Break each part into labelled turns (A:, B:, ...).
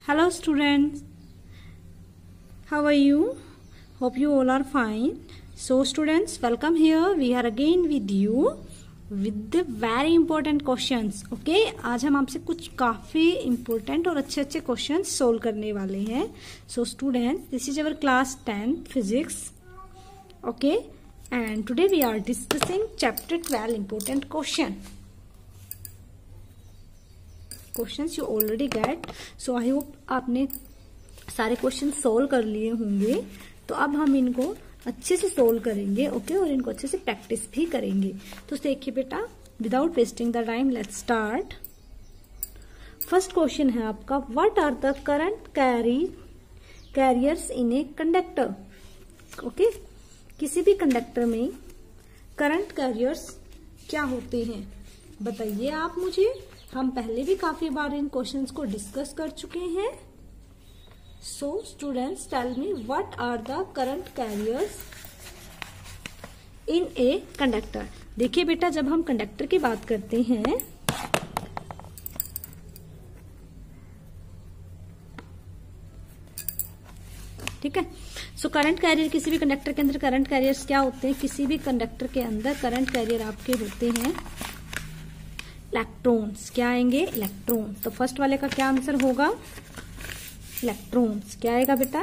A: Hello students, how are you? Hope you all are fine. So students, welcome here. We are again with you with the very important questions. Okay, आज हम आपसे कुछ काफी important और अच्छे questions solve करने वाले हैं. So students, this is our class 10 physics. Okay, and today we are discussing chapter 12 important questions you already get. So I hope आपने सारे क्वेश्चन सोल्व कर लिए होंगे. तो अब हम इनको अच्छे से सोल्व करेंगे. ओके, और इनको अच्छे से प्रैक्टिस भी करेंगे. तो देखिए बेटा, without wasting the time let's start. First question है आपका, what are the current carriers in a conductor. Okay, किसी भी कंडक्टर में करंट कैरियर्स क्या होते हैं बताइए आप मुझे. हम पहले भी काफी बार इन क्वेश्चंस को डिस्कस कर चुके हैं. So students tell me what are the current carriers in a conductor. देखिए बेटा, जब हम कंडक्टर की बात करते हैं ठीक है. सो करंट कैरियर, किसी भी कंडक्टर के अंदर करंट कैरियर्स क्या होते हैं. किसी भी कंडक्टर के अंदर करंट कैरियर आपके होते हैं इलेक्ट्रॉन्स. क्या आएंगे? इलेक्ट्रॉन. तो फर्स्ट वाले का क्या आंसर होगा? इलेक्ट्रॉन्स. क्या आएगा बेटा?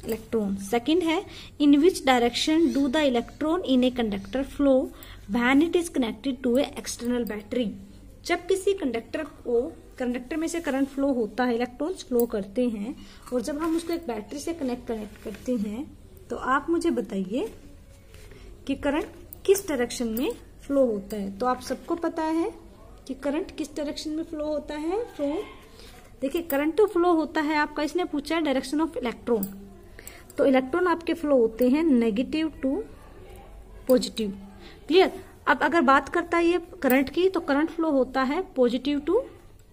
A: इलेक्ट्रॉन. सेकंड है, in which direction do the electron in a conductor flow when it is connected to a external battery. जब किसी कंडक्टर में से करंट फ्लो होता है, इलेक्ट्रॉन्स फ्लो करते हैं, और जब हम उसको एक बैटरी से कनेक्ट करते हैं, तो आप मुझे बताइए कि करंट किस डायरेक्शन में फ्लो होता है. तो आप सबको पता है कि करंट किस डायरेक्शन में फ्लो होता है. देखिए, करंट तो फ्लो होता है आपका, इसने पूछा है डायरेक्शन ऑफ इलेक्ट्रॉन. तो इलेक्ट्रॉन आपके फ्लो होते हैं नेगेटिव टू पॉजिटिव. क्लियर. अब अगर बात करता है ये करंट की, तो करंट फ्लो होता है पॉजिटिव टू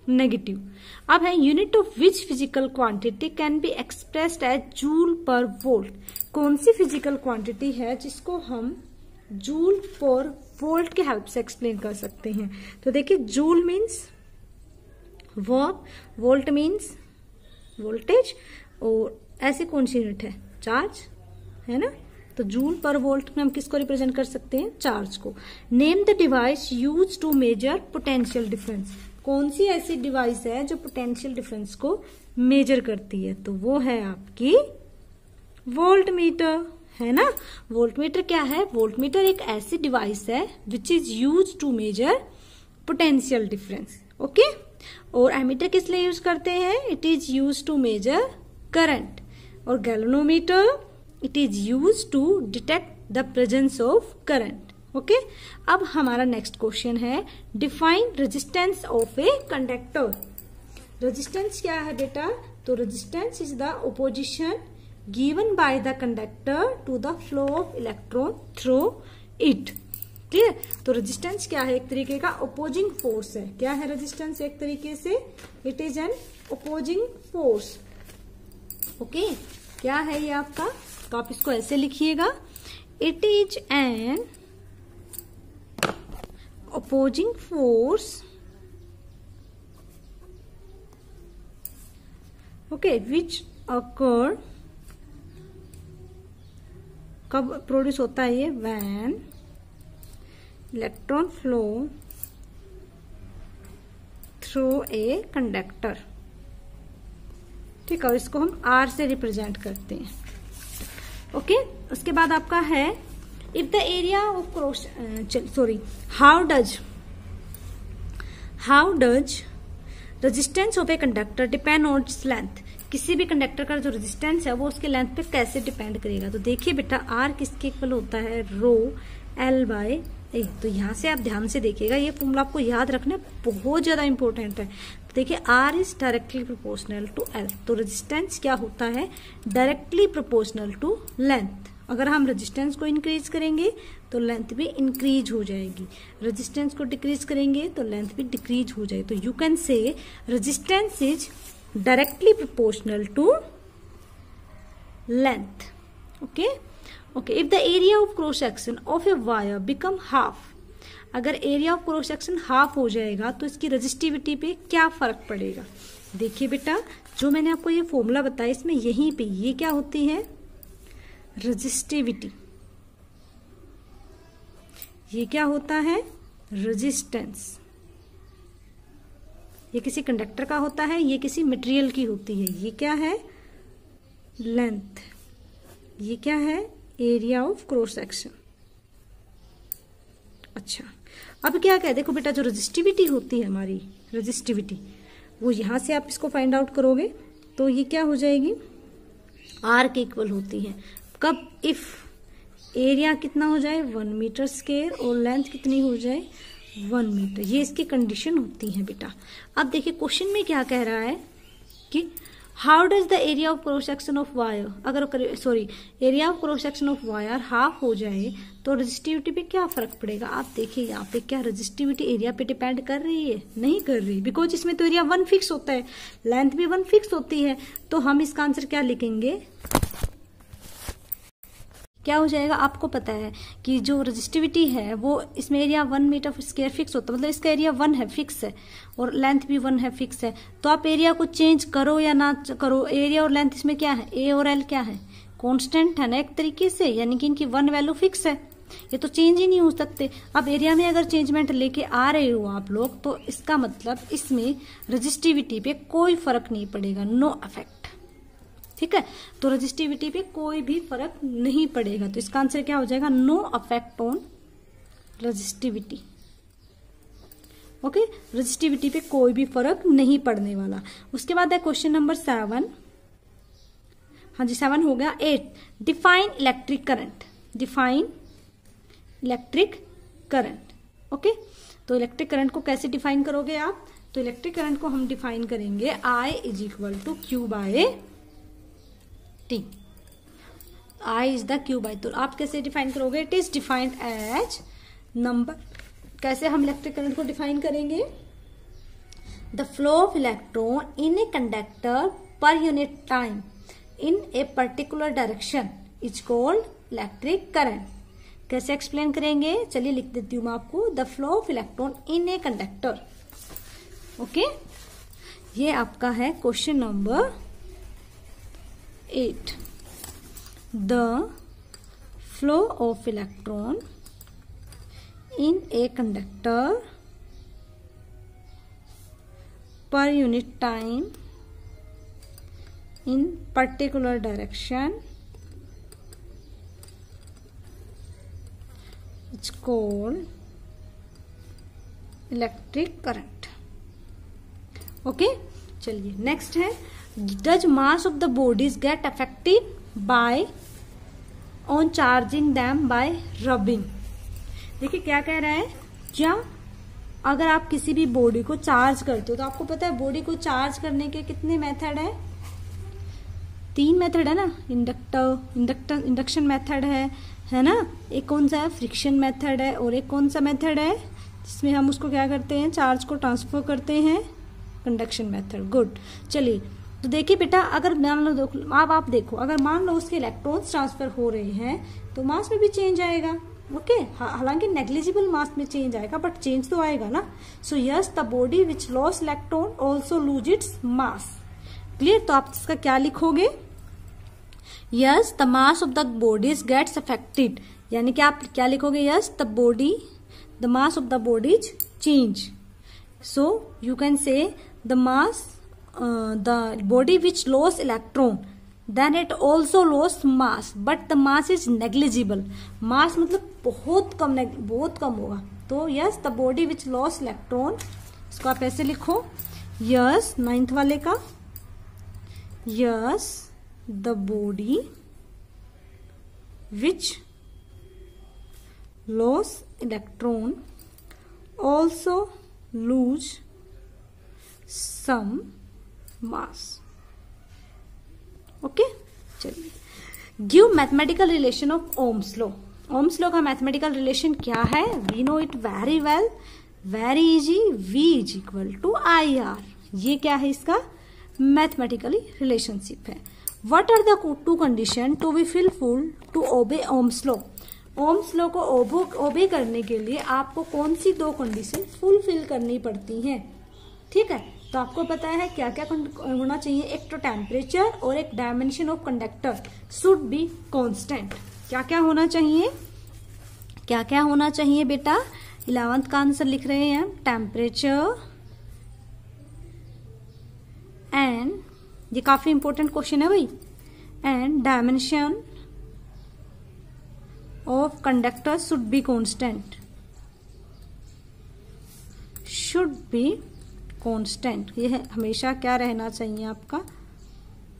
A: नेगेटिव. अब है, unit of which physical quantity can be expressed as joule per volt. कौन सी फिजिकल क्वांटिटी है जिसको हम जूल पर वोल्ट के हेल्प से एक्सप्लेन कर सकते हैं. तो देखिए, joule means work, volt means voltage, और ऐसी कौन सी यूनिट है? चार्ज, है ना. तो जूल पर वोल्ट में हम किसको रिप्रेजेंट कर सकते हैं? चार्ज को. Name the device use to measure potential difference. कौन सी ऐसी डिवाइस है जो पोटेंशियल डिफरेंस को मेजर करती है? तो वो है आपकी वोल्ट मीटर, है ना. वोल्टमीटर क्या है? वोल्टमीटर एक ऐसी डिवाइस है which is use to measure potential difference. Okay. और एमीटर किस लिए यूज करते हैं? It is use to measure current. और galvanometer it is use to detect the presence of current. Okay. अब हमारा नेक्स्ट क्वेश्चन है, define resistance of a conductor. Resistance क्या है बेटा? तो resistance is the opposition given by the conductor to the flow of electron through it. Clear. तो resistance क्या है? एक तरीके का अपोजिंग फोर्स है. क्या है रेजिस्टेंस? एक तरीके से it is an opposing force. Okay. क्या है ये आपका? तो आप इसको ऐसे लिखिएगा, it is an opposing force, okay, which occur, कब प्रोड्यूस होता है ये? When electron flow through a conductor. ठीक है. और इसको हम आर से रिप्रेजेंट करते हैं. ओके. उसके बाद आपका है, if the area of cross, sorry, how does resistance of a conductor depend on its length. किसी भी कंडक्टर का जो रेजिस्टेंस है वो उसके लेंथ पे कैसे डिपेंड करेगा. तो देखिए बेटा, आर किसके इक्वल होता है? रो एल बाय ए. तो यहां से आप ध्यान से देखिएगा, ये फॉर्मूला आपको याद रखना बहुत ज्यादा इंपॉर्टेंट है. तो देखिए, R is directly proportional to L. तो रेजिस्टेंस क्या होता है? Directly proportional to length. अगर हम रेजिस्टेंस को इंक्रीज करेंगे तो लेंथ भी इंक्रीज हो जाएगी, रेजिस्टेंस को डिक्रीज करेंगे तो लेंथ भी डिक्रीज हो जाएगी. तो यू कैन से resistance is directly proportional to length. Okay. If the area of cross section of a wire become half अगर area of cross section half हो जाएगा तो इसकी रेजिस्टिविटी पे क्या फर्क पड़ेगा। देखिए बेटा, जो मैंने आपको ये फॉर्मूला बताया इसमें यहीं पे ये क्या होती है, रेजिस्टिविटी। ये क्या होता है, रेजिस्टेंस। ये किसी कंडक्टर का होता है, ये किसी मटेरियल की होती है। ये क्या है, लेंथ। ये क्या है, एरिया ऑफ क्रॉस सेक्शन। अच्छा, अब क्या क्या देखो बेटा, जो रेजिस्टिविटी होती है हमारी, रेजिस्टिविटी वो यहां से आप इसको फाइंड आउट करोगे तो ये क्या हो जाएगी, आर के इक्वल होती है। कब, इफ एरिया कितना हो जाए 1 मीटर स्क्वायर और लेंथ कितनी हो जाए 1 मीटर। ये इसकी कंडीशन होती है बेटा। अब देखिए क्वेश्चन में क्या कह रहा है कि how does the area of cross section of wire, अगर area of cross section of wire half हो जाए तो रेजिस्टिविटी पे क्या फर्क पड़ेगा। आप देखिए यहाँ पे क्या रेजिस्टिविटी एरिया पे डिपेंड कर रही है, नहीं कर रही, बिकॉज इसमें तो एरिया 1 फिक्स होता है, लेंथ भी 1 फिक्स होती है। तो हम इसका आंसर क्या लिखेंगे, क्या हो जाएगा, आपको पता है कि जो रेजिस्टिविटी है वो इसमें एरिया 1 मीटर स्क्वायर फिक्स होता है, मतलब इसका एरिया 1 है, फिक्स है, और लेंथ भी 1 है, फिक्स है। तो आप एरिया को चेंज करो या ना करो, एरिया और लेंथ इसमें क्या है, ए और एल क्या है, कांस्टेंट है ना एक तरीके से, यानी कि इनकी 1 वैल्यू फिक्स है, ये तो चेंज ही नहीं हो सकते। अब एरिया में अगर चेंजमेंट लेके आ रहे हो आप लोग, तो इसका मतलब इसमें रेजिस्टिविटी पे कोई फर्क नहीं पड़ेगा, नो इफेक्ट। ठीक है, तो रेजिस्टिविटी पे कोई भी फर्क नहीं पड़ेगा, तो इसका आंसर क्या हो जाएगा, no affect on resistivity. Okay, resistivity पे कोई भी फर्क नहीं पड़ने वाला। उसके बाद है क्वेश्चन नंबर 7। हाँ जी 7 हो गया। 8, define electric current. Define electric current. Okay, तो इलेक्ट्रिक करंट को कैसे डिफाइन करोगे आप, तो इलेक्ट्रिक करंट को हम डिफाइन करेंगे I = Q/T। I is the Q by, तो आप कैसे डिफाइन करोगे, it is defined as number. कैसे हम इलेक्ट्रिक करंट को डिफाइन करेंगे, the flow of electron in a conductor per unit time in a particular direction is called electric current. कैसे explain करेंगे, चलिए लिख देती हूँ मैं आपको, the flow of electron in a conductor. Okay, ये आपका है question number 8, the flow of electron in a conductor per unit time in particular direction it's called electric current। okay, चलिए नेक्स्ट है, does mass of the bodies get affected by on charging them by rubbing। देखिए क्या कह रहा है, क्या अगर आप किसी भी बॉडी को चार्ज करते हो, तो आपको पता है बॉडी को चार्ज करने के कितने मेथड है, 3 मेथड है ना, इंडक्शन मेथड है ना, एक कौन सा है, फ्रिक्शन मेथड है, और एक कौन सा मेथड है जिसमें हम उसको क्या करते हैं, चार्ज को ट्रांसफर करते हैं, कंडक्शन मेथड। गुड, चलिए तो देखिए बेटा, अगर मान लो अब आप देखो, अगर मान लो उसके इलेक्ट्रॉन्स ट्रांसफर हो रहे हैं तो मास में भी चेंज आएगा। ओके, हालांकि नेग्लिजिबल मास में चेंज आएगा, बट चेंज तो आएगा ना। So yes, the body which loss electron also lose its mass. Clear, तो आप इसका क्या लिखोगे, yes the mass of the bodies gets affected, यानी कि आप क्या लिखोगे, yes the mass of the bodies change. So you can say the mass the body which lost electron then it also lost mass but the mass is negligible। mass मतलब बहुत कम होगा। तो yes the body which lost electron, इसको आप ऐसे लिखो, yes 9th वाले का, yes the body which lost electron also lose some mass. Okay, चलिए, give mathematical relation of Ohm's law. Ohm's law का मैथमेटिकल रिलेशन क्या है, we know it very well, very easy, V = IR। ये क्या है, इसका मैथमेटिकली रिलेशनशिप है। What are the 2 condition to be fulfil to obey Ohm's law. Ohm's law को obey करने के लिए आपको कौन सी 2 कंडीशन फुलफिल करनी पड़ती हैं? ठीक है, तो आपको पता है क्या क्या होना चाहिए। एक तो टेम्परेचर और एक dimension of conductor should be constant. क्या क्या होना चाहिए? क्या क्या होना चाहिए बेटा? 11th का आंसर लिख रहे हैं हम, टेम्परेचर एंड, ये काफी इंपॉर्टेंट क्वेश्चन है भाई, and dimension of conductor should be constant, should be constant. ये है हमेशा क्या रहना चाहिए आपका?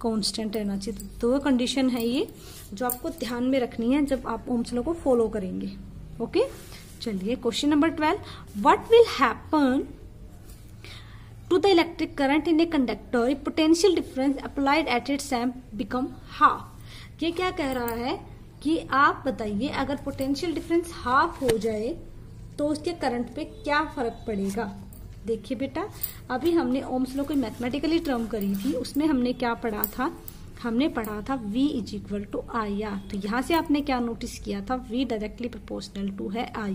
A: कांस्टेंट रहना चाहिए। तो 2 कंडीशन है ये जो आपको ध्यान में रखनी है जब आप ओम्स लॉ को फॉलो करेंगे। ओके, चलिए question number 12, what will happen to the electric current in a conductor if potential difference applied at its एम बिकम हाफ। ये क्या कह रहा है कि आप बताइए अगर पोटेंशियल डिफरेंस हाफ हो जाए तो उसके करंट पे क्या फर्क पड़ेगा। देखिए बेटा, अभी हमने ओम्स लॉ कोई मैथमेटिकली टर्म करी थी, उसमें हमने क्या पढ़ा था? हमने पढ़ा था V is equal to I R. तो यहां से आपने क्या नोटिस किया था? V डायरेक्टली प्रोपोर्शनल टू है I।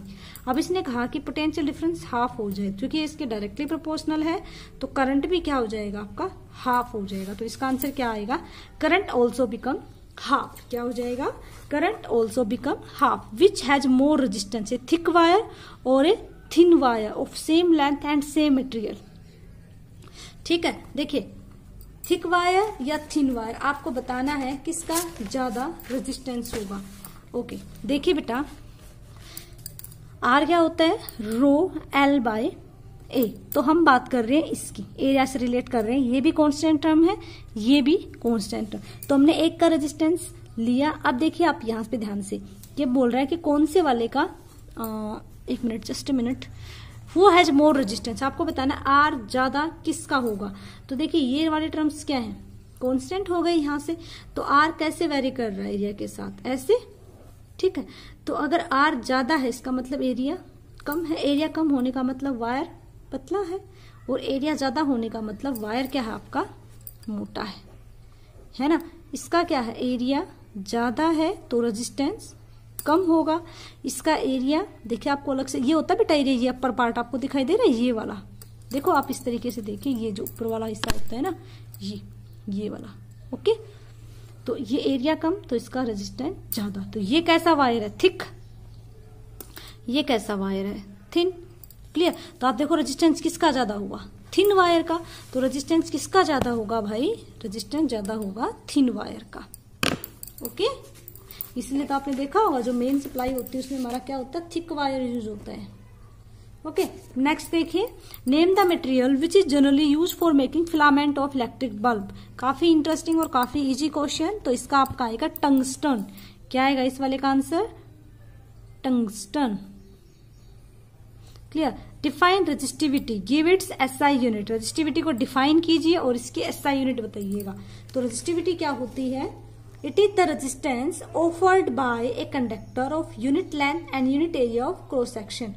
A: अब इसने कहा कि पोटेंशियल डिफरेंस हाफ हो जाए, क्योंकि इसके डायरेक्टली प्रोपोर्शनल है तो करंट भी क्या हो जाएगा आपका? हाफ हो जाएगा। तो इसका आंसर क्या आएगा? Current also become half. क्या हो जाएगा? Current also become half. Which has more resistance, a thick wire और a thin wire of same length and same material. ठीक है, देखिए थिक वायर या थिन वायर आपको बताना है किसका ज्यादा रेजिस्टेंस होगा। ओके, देखिए बेटा, आर क्या होता है? रो एल बाय ए। तो हम बात कर रहे हैं इसकी, एरिया से रिलेट कर रहे हैं। ये भी कांस्टेंट टर्म है, ये भी कांस्टेंट टर्म। तो हमने एक का रेजिस्टेंस लिया। अब देखिए आप यहां पे ध्यान से, ये बोल रहा है कि कौन से वाले का, एक मिनट, जस्ट अ मिनट, वो हैज मोर रेजिस्टेंस। आपको बताना आर ज्यादा किसका होगा। तो देखिए ये वाले टर्म्स क्या है? कांस्टेंट हो गए यहां से। तो आर कैसे वेरी कर रहा है एरिया के साथ? ऐसे। ठीक है, तो अगर आर ज्यादा है इसका मतलब एरिया कम है। एरिया कम होने का मतलब वायर पतला है, और एरिया ज्यादा होने का मतलब वायर क्या है आपका? मोटा है ना। इसका क्या है? एरिया ज्यादा है तो रेजिस्टेंस कम होगा। इसका एरिया देखिए आपको अलग से, ये होता है बेटा एरिया, ये अपर पार्ट आपको दिखाई दे रहा है, ये वाला देखो आप इस तरीके से देखिए, ये जो ऊपर वाला हिस्सा होता है ना, ये वाला। ओके, तो ये एरिया कम तो इसका रेजिस्टेंस ज्यादा। तो ये कैसा वायर है? थिक। ये कैसा वायर है? थिन। क्लियर। तो आप देखो रेजिस्टेंस किसका ज्यादा हुआ? थिन वायर का। तो रेजिस्टेंस किसका ज्यादा होगा भाई? रेजिस्टेंस ज्यादा होगा थिन वायर का। ओके, इसलिए तो आपने देखा होगा जो मेन सप्लाई होती है उसमें हमारा क्या होता है? थिक वायर यूज होता है। ओके, नेक्स्ट देखिए, name the material which is generally use for making filament of electric bulb. काफी इंटरेस्टिंग और काफी इजी क्वेश्चन। तो इसका आपका आएगा टंगस्टन। क्या आएगा इस वाले का answer? Tungsten. Clear. Define resistivity, give its SI unit. Resistivity को डिफाइन कीजिए और इसकी एसआई यूनिट बताइएगा। तो रेजिस्टिविटी क्या होती है? It is the resistance offered by a conductor of unit length and unit area of cross section.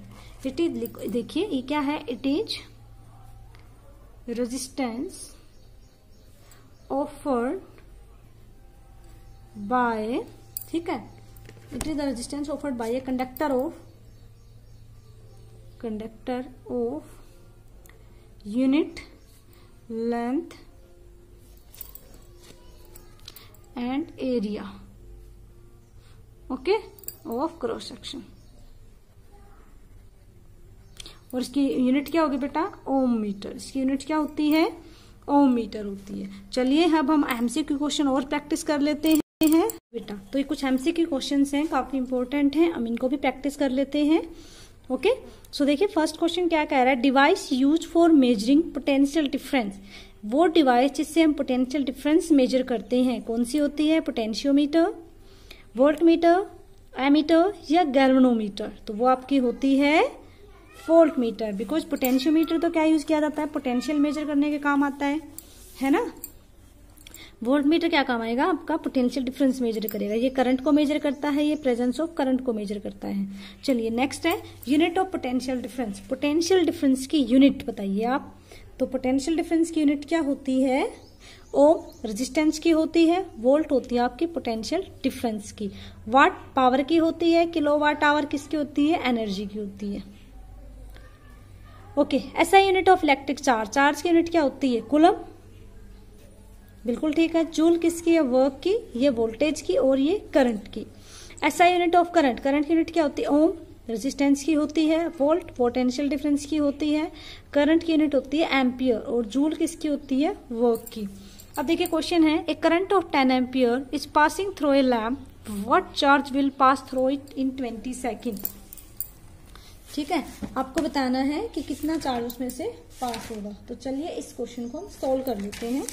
A: It is, देखिए ये क्या है? It is resistance offered by, ठीक है, it is the resistance offered by a conductor of unit length and area, okay, of cross section. और इसकी unit क्या होगी बेटा? ओम मीटर। इसकी यूनिट क्या होती है? ओम मीटर होती है। चलिए अब हम एमसीक्यू क्वेश्चन और प्रैक्टिस कर लेते हैं बेटा। तो ये कुछ एमसीक्यू क्वेश्चंस हैं, काफी इंपॉर्टेंट हैं, हम इनको भी प्रैक्टिस कर लेते हैं। ओके, सो देखिए फर्स्ट क्वेश्चन क्या कह रहा है? Device use for measuring potential difference. वो डिवाइस जिससे हम पोटेंशियल डिफरेंस मेजर करते हैं कौन सी होती है? पोटेंशियोमीटर, वोल्टमीटर, एमीटर या गैल्वेनोमीटर। तो वो आपकी होती है वोल्टमीटर, बिकॉज पोटेंशियोमीटर तो क्या यूज किया जाता है? पोटेंशियल मेजर करने के काम आता है ना। वोल्टमीटर क्या काम आएगा? आपका पोटेंशियल डिफरेंस मेजर करेगा। ये करंट को मेजर करता है, ये प्रेजेंस ऑफ करंट को मेजर करता है। चलिए नेक्स्ट है unit of potential difference. Potential difference की यूनिट बताइए आप। तो पोटेंशियल डिफरेंस की यूनिट क्या होती है? ओम रेजिस्टेंस की होती है, वोल्ट होती है आपकी पोटेंशियल डिफरेंस की, वाट पावर की होती है, किलोवाट आवर किसकी होती है, एनर्जी की होती है। Okay, SI unit of electric charge, charge की यूनिट क्या होती है, कूलम, बिल्कुल ठीक है। जूल किसकी है, वर्क की, ये वोल्टेज की और ये करंट की। SI unit of current, current की यूनिट क्या होती है, ओम रेजिस्टेंस की होती है, वोल्ट पोटेंशियल डिफरेंस की होती है, करंट की यूनिट होती है एम्पियर और जूल किसकी होती है, वर्क की। अब देखिए क्वेश्चन है, a current of 10 ampere is passing through a lamp, what charge will pass through it in 20 second. ठीक है, आपको बताना है कि कितना चार्ज उसमें से पास होगा। तो चलिए इस क्वेश्चन को हम सोल्व कर लेते हैं।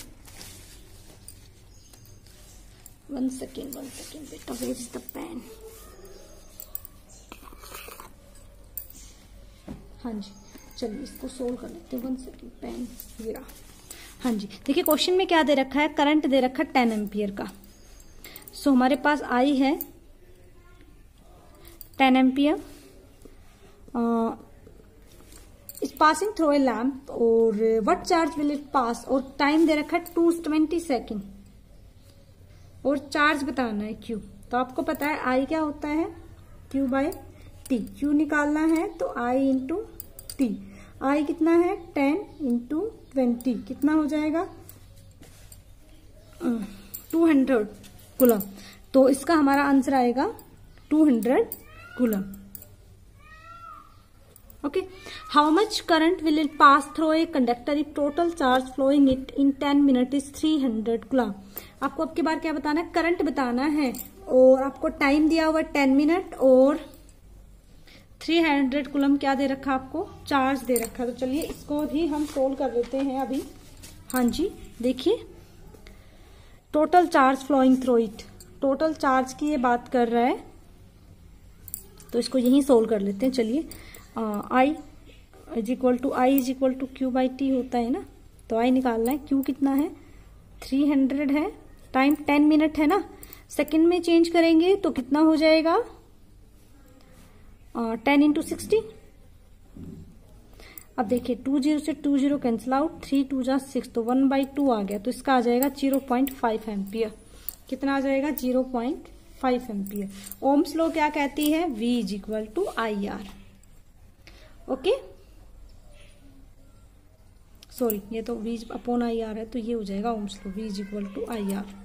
A: वन सेकेंड बेटा, वेयर इज द पेन। हाँ जी, चलिए इसको सोल्व कर लेते हैं। 1 सेकेंड, पेन गिरा। हाँ जी, देखिए क्वेश्चन में क्या दे रखा है, करंट दे रखा है 10 एम्पियर का। सो हमारे पास आई है 10 ampere is passing through a lamp, और what charge will it pass, और टाइम दे रखा है 220 सेकेंड, और चार्ज बताना है क्यू। तो आपको पता है आई क्या होता है, क्यू बाय टी। क्यू निकालना है तो आई इंटू टी। आई कितना है, 10 इंटू 20 कितना हो जाएगा, 200 कूलम। तो इसका हमारा आंसर आएगा 200 coulomb. Okay, how much current will it pass through a conductor if total charge flowing it in 10 minute is 300 coulomb. आपको अब की बार क्या बताना है, करंट बताना है, और आपको टाइम दिया हुआ है 10 मिनट, और 300 कूलम क्या दे रखा आपको, चार्ज दे रखा। तो चलिए इसको भी हम सोल्व कर लेते हैं अभी। हाँ जी, देखिए total charge flowing through it, total charge की ये बात कर रहा है, तो इसको यही सोल्व कर लेते हैं। चलिए I is equal to Q by T होता है ना, तो आई निकालना है, क्यू कितना है 300 है, टाइम 10 मिनट है ना, सेकंड में चेंज करेंगे तो कितना हो जाएगा 10 इंटू 60। अब देखिए 20 से 20 कैंसिल आउट, 3 2 जा 6, तो 1/2 आ गया, तो इसका आ जाएगा 0.5 एम्पियर। कितना आ जाएगा 0.5 एम्पियर। ओम्स लॉ क्या कहती है, V is equal to I R. Okay, sorry ये तो V अपॉन आई आर है, तो ये हो जाएगा Ohm's law, V is equal to I R.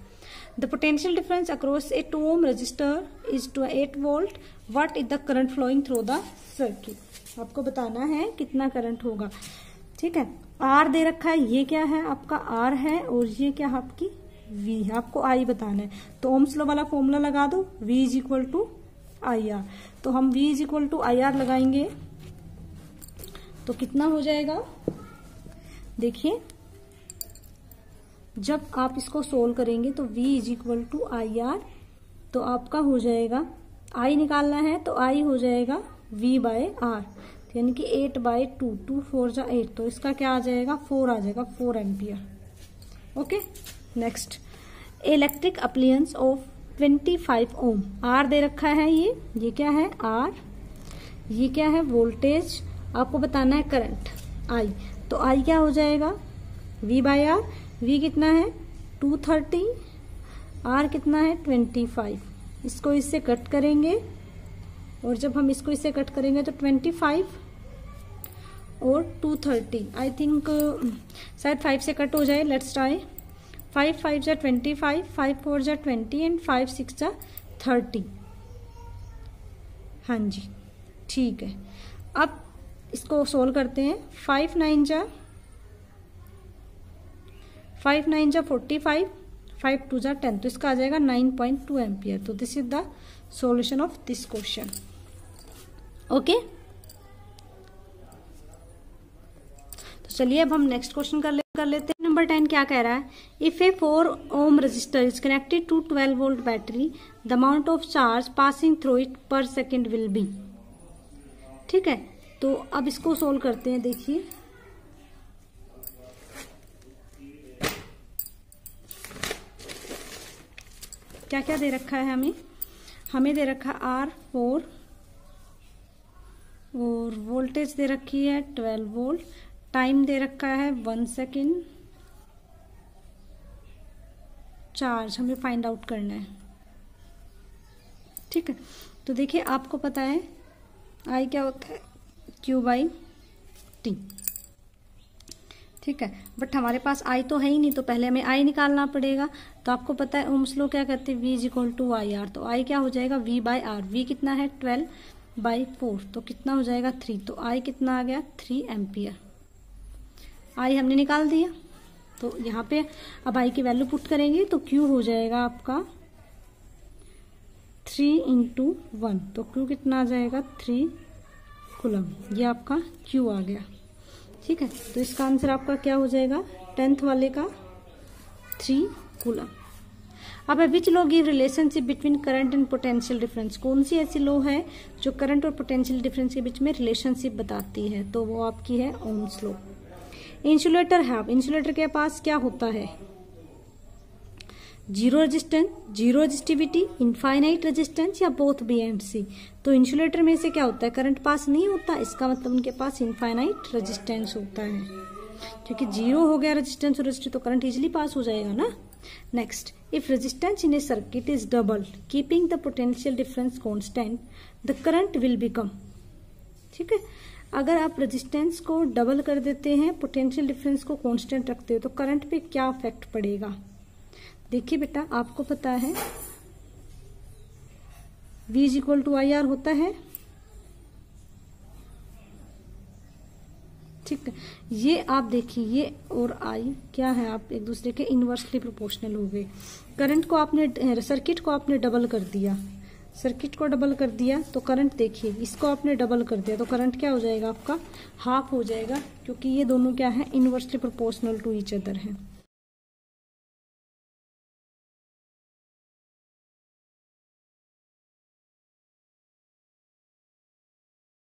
A: The potential difference across a 2 ohm resistor is to 8 volt. What is the current flowing through the circuit? आपको बताना है कितना करंट होगा। ठीक है, R दे रखा है, ये क्या है आपका R है, और ये क्या है आपकी V है, आपको I बताना है। तो ओम्स लॉ वाला फॉर्मूला लगा दो, V is equal to I R. तो हम V is equal to I R लगाएंगे तो कितना हो जाएगा, देखिए जब आप इसको सोल्व करेंगे तो V is equal to I R, तो आपका हो जाएगा, I निकालना है तो I हो जाएगा V बाय आर, यानी कि 8/2, 2 4 जा 8, तो इसका क्या आ जाएगा 4 आ जाएगा, 4 ampere. Okay, next electric appliance of 25 ohm, R दे रखा है, ये क्या है R, ये क्या है वोल्टेज, आपको बताना है करंट I, तो I क्या हो जाएगा V बाय आर। V कितना है 230, R कितना है 25। इसको इससे कट करेंगे, और जब हम इसको इससे कट करेंगे तो 25 और 230, आई थिंक शायद 5 से कट हो जाए, लेट्स ट्राई। 5 5 जा 25, 5 4 जा 20 एंड 5 6 जा 30। हाँ जी, ठीक है, अब इसको सोल्व करते हैं। 5 9 जा 45, 5 2 जा 10, तो इसका आ जाएगा 9.2 एम्पियर। तो this is the solution of this question. Okay, तो चलिए अब हम नेक्स्ट क्वेश्चन कर लेते हैं। नंबर 10 क्या कह रहा है, if a 4 ohm resistor is connected to 12 volt battery, the amount of charge passing through it per second will be. ठीक है, तो अब इसको सोल्व करते हैं। देखिए क्या क्या दे रखा है, हमें दे रखा R4, और वोल्टेज दे रखी है 12 वोल्ट, टाइम दे रखा है 1 सेकेंड, चार्ज हमें फाइंड आउट करना है। ठीक है, तो देखिए आपको पता है आई क्या होता है, Q/T। ठीक है, बट हमारे पास आई तो है ही नहीं, तो पहले हमें आई निकालना पड़ेगा। तो आपको पता है ओम्स लॉ क्या कहते हैं, V = IR। तो आई क्या हो जाएगा, V/R। V कितना है, 12/4, तो कितना हो जाएगा 3। तो आई कितना आ गया, 3 एम्पियर। आई हमने निकाल दिया। तो यहाँ पे अब आई की वैल्यू पुट करेंगे तो Q हो जाएगा आपका 3 × 1। तो Q कितना आ जाएगा, 3 कूलम। ये आपका Q आ गया। ठीक है, तो इसका आंसर आपका क्या हो जाएगा, 10th वाले का 3 कूलम। अब which law give relationship between current and potential difference. कौन सी ऐसी लॉ है जो करंट और पोटेंशियल डिफरेंस के बीच में रिलेशनशिप बताती है, तो वो आपकी है ओम्स लॉ। इंसुलेटर है, इंसुलेटर के पास क्या होता है, zero resistance, zero resistivity, infinite resistance या बोथ बी एंड सी। तो इंसुलेटर में से क्या होता है, करंट पास नहीं होता, इसका मतलब उनके पास इनफाइनाइट रेजिस्टेंस होता है। क्योंकि जीरो हो गया रेजिस्टेंस और रेजिस्टिव, तो करंट इजिली पास हो जाएगा ना। Next, if resistance in A circuit is double keeping the potential difference constant the current will become. ठीक है, अगर आप रेजिस्टेंस को डबल कर देते हैं, पोटेंशियल डिफरेंस को कांस्टेंट रखते हो, तो करंट पे क्या इफेक्ट पड़ेगा। देखिए बेटा, आपको पता है V = IR होता है। ठीक है, ये आप देखिए, ये और आई क्या है, आप एक दूसरे के इनवर्सली प्रोपोर्शनल हो गए। करंट को आपने, सर्किट को आपने डबल कर दिया, सर्किट को डबल कर दिया तो करंट देखिए, इसको आपने डबल कर दिया तो करंट क्या हो जाएगा आपका, हाफ हो जाएगा, क्योंकि ये दोनों क्या है, inversely proportional to each other है।